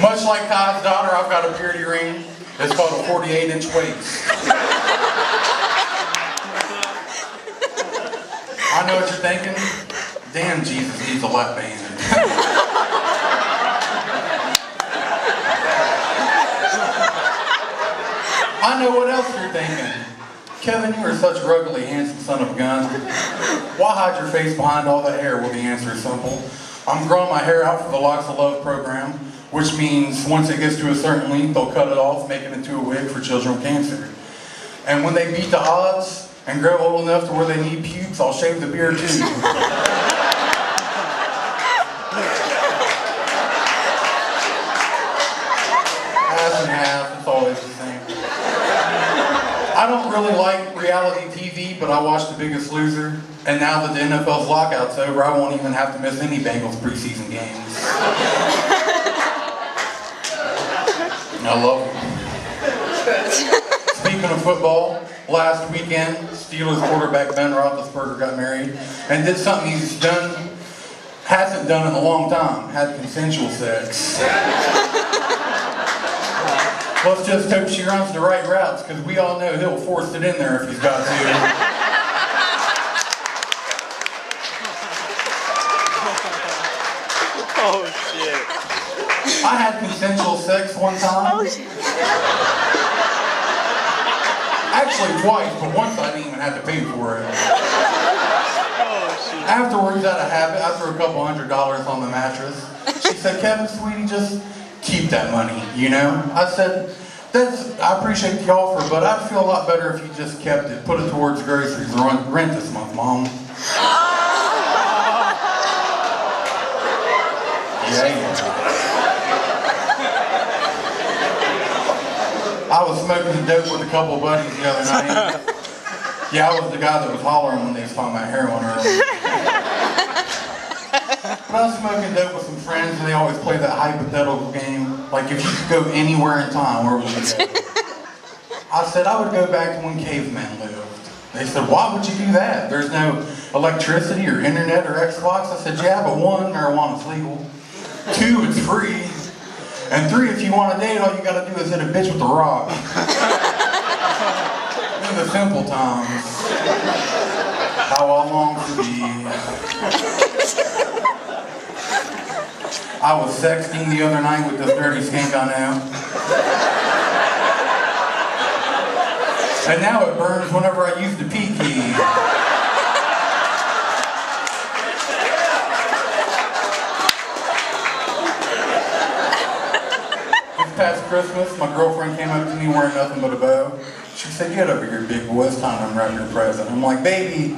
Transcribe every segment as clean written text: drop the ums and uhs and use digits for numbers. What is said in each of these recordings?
Much like Todd's daughter, I've got a purity ring. It's called a 48-inch waist. I know what you're thinking. Damn, Jesus needs a lap band. I know what else you're thinking. Kevin, you are such a ruggedly handsome son of a gun. Why hide your face behind all that hair? Well, the answer is simple. I'm growing my hair out for the Locks of Love program, which means once it gets to a certain length, they'll cut it off, make it into a wig for children with cancer. And when they beat the odds and grow old enough to where they need pubes, I'll shave the beard too. Half and half, it's always the same. I don't really like reality TV, but I watch The Biggest Loser. And now that the NFL's lockout's over, I won't even have to miss any Bengals preseason games. I love them. Speaking of football, last weekend, Steelers quarterback Ben Roethlisberger got married and did something hasn't done in a long time, had consensual sex. Let's just hope she runs the right routes, because we all know he'll force it in there if he's got to. Oh, shit. I had consensual sex one time. Oh, shit. Actually twice, but once I didn't even have to pay for it. Oh, shit. Afterwards, out of habit, I threw a couple $100 on the mattress. She said, Kevin, sweetie, just keep that money, you know? I said, I appreciate the offer, but I'd feel a lot better if you just kept it. Put it towards groceries or rent this month, Mom. Yeah. I was smoking dope with a couple of buddies the other night. Yeah, I was the guy that was hollering when they was talking about heroin earlier. But I was smoking dope with some friends, and they always play that hypothetical game. Like, if you could go anywhere in time, where would you go? I said, I would go back to when cavemen lived. They said, why would you do that? There's no electricity or internet or Xbox. I said, yeah, but 1, marijuana's legal. 2, it's free. And 3, if you want to date, all you gotta do is hit a bitch with a rock. In the simple times. How I long to be. I was sexting the other night with this dirty skank I know. And now it burns whenever I use the P key. This past Christmas, my girlfriend came up to me wearing nothing but a bow. She said, get over here, big boy, it's time to unwrap your present. I'm like, baby,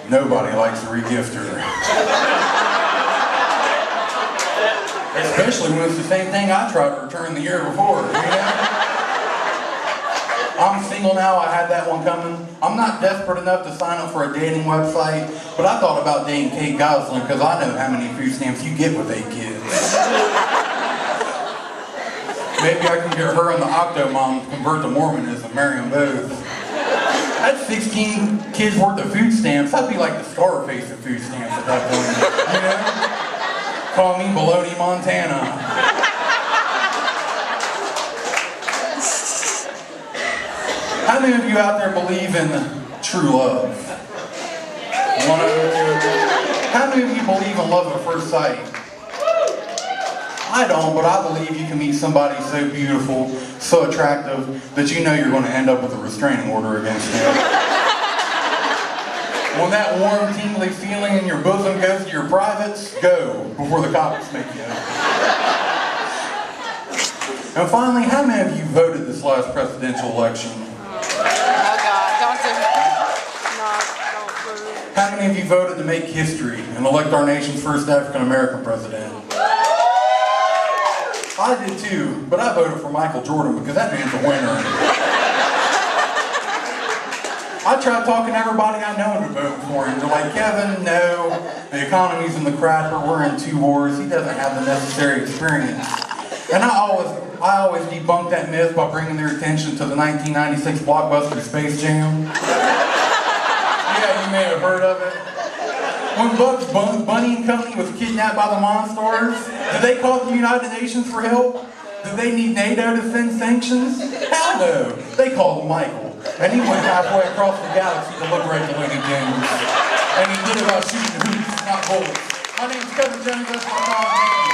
nobody likes a re-gifter. Especially when it's the same thing I tried to return the year before, you know? I'm single now, I had that one coming. I'm not desperate enough to sign up for a dating website, but I thought about dating Kate Gosselin because I know how many food stamps you get with 8 kids. Maybe I can get her and the Octomom to convert to Mormonism, marry them both. That's 16 kids worth of food stamps. I'd be like the Scarface of food stamps at that point, you know? Call me Baloney, Montana. How many of you out there believe in true love? One of you. How many of you believe in love at first sight? I don't, but I believe you can meet somebody so beautiful, so attractive, that you know you're going to end up with a restraining order against you. When that warm, tingly feeling in your bosom goes to your privates, go before the cops make you out. And finally, how many of you voted this last presidential election? Oh God, don't do that. No, don't vote. How many of you voted to make history and elect our nation's first African-American president? I did too, but I voted for Michael Jordan because that man's a winner. I tried talking to everybody I know into voting for him. They're like, Kevin, no, the economy's in the crapper, we're in 2 wars, he doesn't have the necessary experience. And I always debunk that myth by bringing their attention to the 1996 blockbuster Space Jam. Yeah, you may have heard of it. When Bugs Bunny and Company was kidnapped by the monsters? Did they call the United Nations for help? Did they need NATO to send sanctions? Hell no. They called Michael. And he went halfway across the galaxy to liberate the Looney Tunes. And he did it by shooting hoops, not bullets. My name's Kevin Jones. That's my time.